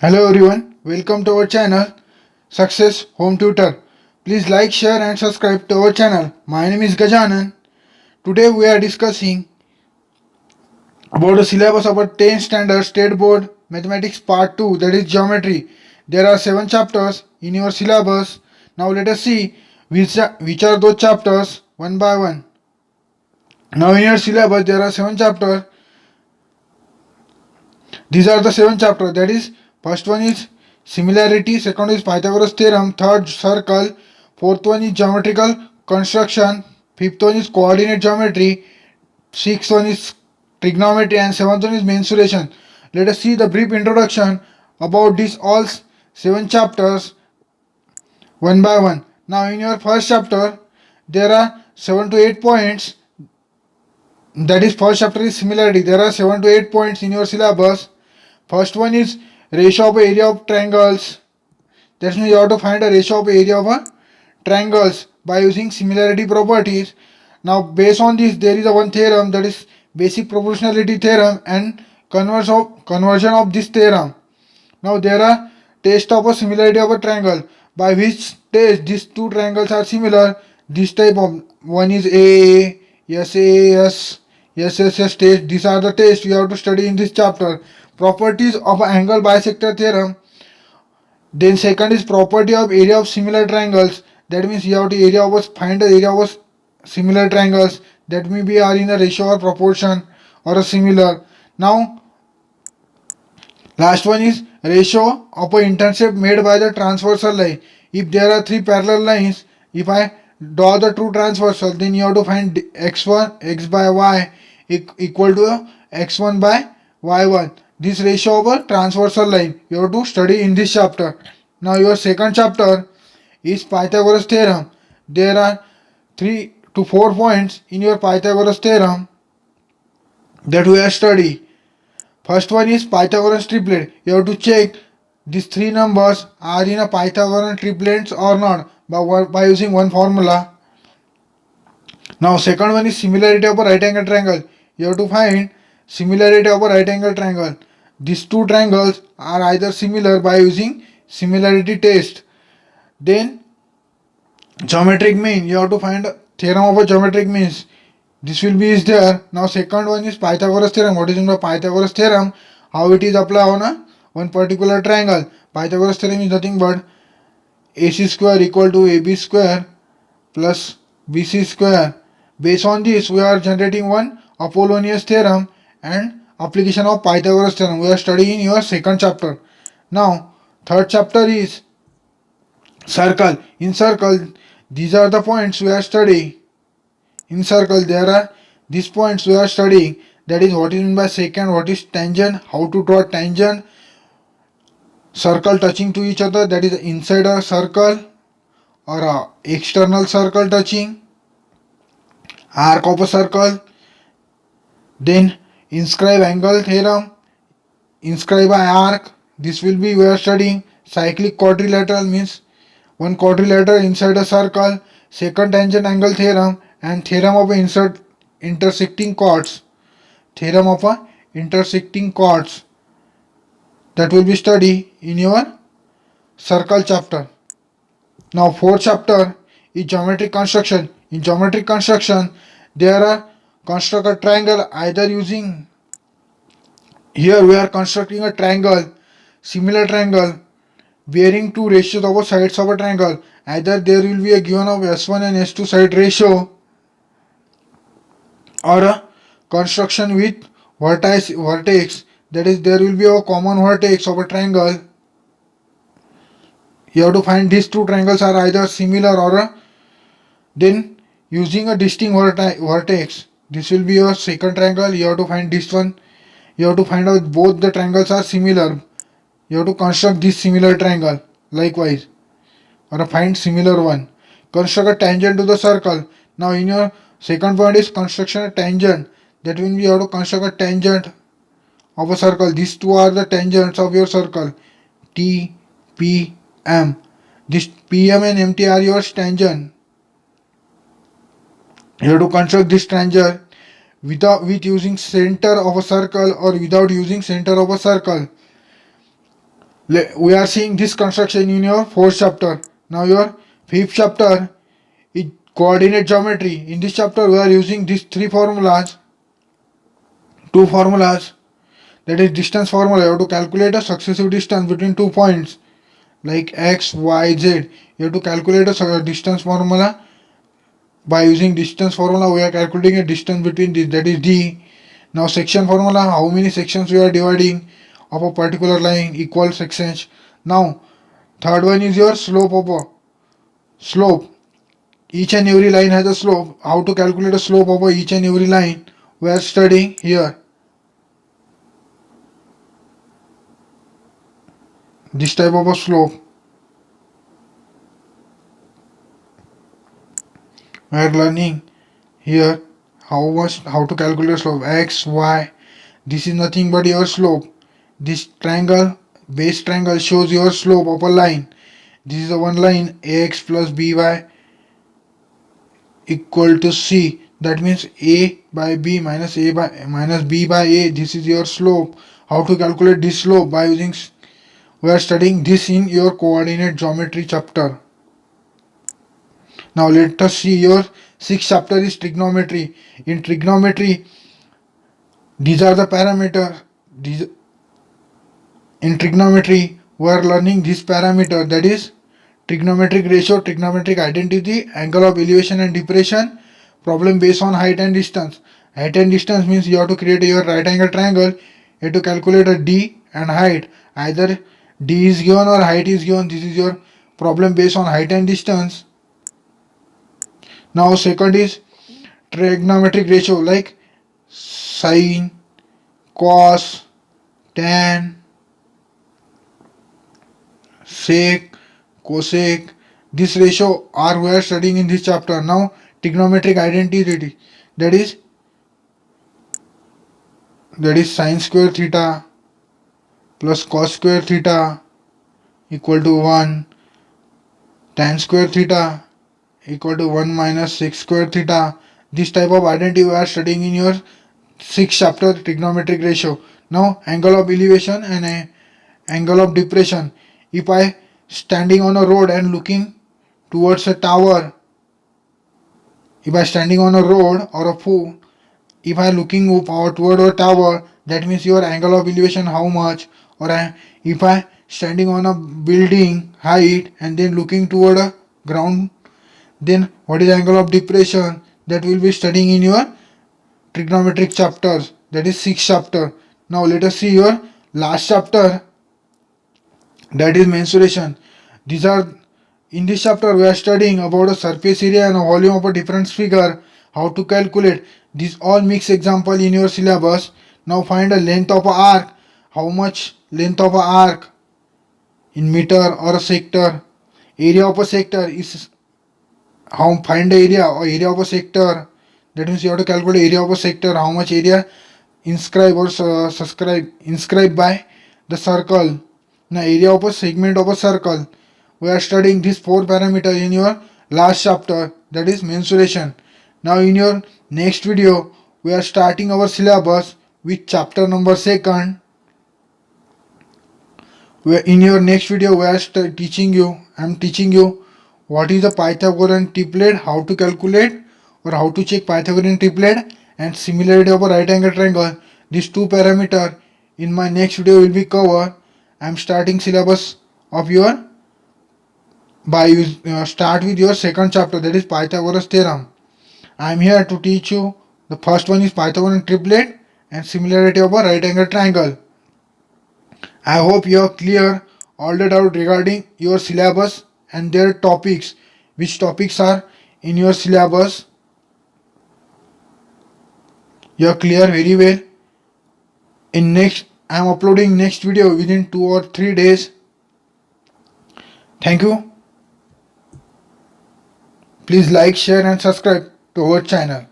Hello everyone, welcome to our channel Success Home Tutor. Please like, share and subscribe to our channel. My name is Gajanan. Today we are discussing about the syllabus of our 10th standard state board mathematics part 2, that is geometry. There are 7 chapters in your syllabus. Now let us see which are those chapters one by one. Now in your syllabus there are 7 chapters. These are the 7 chapters, that is first one is similarity, second is Pythagoras theorem, third circle, fourth one is geometrical construction, fifth one is coordinate geometry, sixth one is trigonometry and seventh one is mensuration. Let us see the brief introduction about these all 7 chapters one by one. Now in your first chapter there are 7 to 8 points, that is first chapter is similarity. There are 7 to 8 points in your syllabus. First one is ratio of area of triangles. That means you have to find a ratio of area of a triangles by using similarity properties. Now based on this there is a one theorem, that is basic proportionality theorem, and conversion of this theorem. Now there are test of a similarity of a triangle, by which test these two triangles are similar. This type of one is A, SAS, SSS test. These are the tests you have to study in this chapter. Properties of angle bisector theorem. Then second is property of area of similar triangles. That means you have to find the area of similar triangles that may be are in a ratio or proportion or a similar. Now last one is ratio of an intercept made by the transversal line. If there are 3 parallel lines, if I draw the two transversal, then you have to find x1 x by y equal to x1 by y1. This ratio of a transversal line you have to study in this chapter. Now your second chapter is Pythagoras theorem. There are 3 to 4 points in your Pythagoras theorem that we have studied. First one is Pythagoras triplet. You have to check these 3 numbers are in a Pythagorean triplets or not by using one formula. Now second one is similarity of a right angle triangle. You have to find similarity of a right angle triangle. These two triangles are either similar by using similarity test. Then geometric mean. You have to find theorem of a geometric means. This will be is there. Now second one is Pythagoras theorem. What is in the Pythagoras theorem? How it is applied on a one particular triangle. Pythagoras theorem is nothing but AC square equal to AB square plus BC square. Based on this we are generating one Apollonius theorem and application of Pythagoras theorem. We are studying in your second chapter. Now third chapter is circle. In circle these are the points we are studying. In circle there are these points we are studying, that is what is meant by secant, what is tangent, how to draw tangent, circle touching to each other, that is inside a circle or a external circle touching, arc of a circle. Then inscribe angle theorem, inscribe by arc. This will be we are studying. Cyclic quadrilateral means one quadrilateral inside a circle, secant tangent angle theorem, and theorem of intersecting chords. Theorem of intersecting chords that will be studied in your circle chapter. Now fourth chapter is geometric construction. In geometric construction there are construct a triangle either using, here we are constructing a triangle, similar triangle bearing two ratios of sides of a triangle. Either there will be a given of S1 and S2 side ratio, or a construction with vertex, that is there will be a common vertex of a triangle. You have to find these two triangles are either similar or then using a distinct vertex. This will be your second triangle. You have to find this one. You have to find out both the triangles are similar. You have to construct this similar triangle likewise, or find similar one. Construct a tangent to the circle. Now in your second point is construction a tangent. That means you have to construct a tangent of a circle. These two are the tangents of your circle. T, P, M. This PM and MT are your tangent. You have to construct this tangent with using center of a circle or without using center of a circle. We are seeing this construction in your fourth chapter. Now your fifth chapter is coordinate geometry. In this chapter we are using these two formulas, that is distance formula. You have to calculate a successive distance between 2 points like x, y, z. You have to calculate a distance formula. By using distance formula we are calculating a distance between this, that is d. Now section formula, how many sections we are dividing of a particular line, equal sections. Now third one is your slope. Each and every line has a slope. How to calculate a slope of each and every line we are studying here. This type of a slope we are learning here. How to calculate slope, x, y. This is nothing but your slope. This triangle, base triangle, shows your slope of a line. This is the one line, ax plus by equal to c. That means a by b minus b by a. This is your slope. How to calculate this slope? By using, we are studying this in your coordinate geometry chapter. Now let us see your sixth chapter is trigonometry. In trigonometry, these are the parameters. In trigonometry, we are learning this parameter, that is trigonometric ratio, trigonometric identity, angle of elevation and depression, problem based on height and distance. Height and distance means you have to create your right angle triangle. You have to calculate a d and height. Either d is given or height is given. This is your problem based on height and distance. Now second is trigonometric ratio like sine, cos, tan, sec, cosec. This ratio are we are studying in this chapter. Now trigonometric identity, that is sine square theta plus cos square theta equal to 1, tan square theta equal to 1 minus sec square theta. This type of identity we are studying in your sixth chapter, trigonometric ratio. Now angle of elevation and angle of depression. If I standing on a road and looking towards a tower, if I standing on a road or a pool, if I looking toward a tower, that means your angle of elevation how much. Or if I standing on a building height and then looking toward a ground, then what is angle of depression? That will be studying in your trigonometric chapters, that is sixth chapter. Now let us see your last chapter, that is mensuration. These are, in this chapter we are studying about a surface area and a volume of a different figure, how to calculate. These all mixed example in your syllabus. Now find a length of a arc. How much length of a arc in meter or a sector. Area of a sector is, how find the area or area of a sector. That means you have to calculate area of a sector, how much area inscribed by the circle. Now area of a segment of a circle. We are studying these four parameters in your last chapter, that is mensuration. Now in your next video we are starting our syllabus with chapter number 2. In your next video we are teaching you what is the Pythagorean triplet, how to calculate or how to check Pythagorean triplet and similarity of a right angle triangle. These two parameters in my next video will be covered. I am starting syllabus of your start with your second chapter, that is Pythagoras theorem. I am here to teach you. The first one is Pythagorean triplet and similarity of a right angle triangle. I hope you are clear all the doubt regarding your syllabus and their topics. Which topics are in your syllabus? You are clear very well. I am uploading next video within 2 or 3 days. Thank you. Please like, share and subscribe to our channel.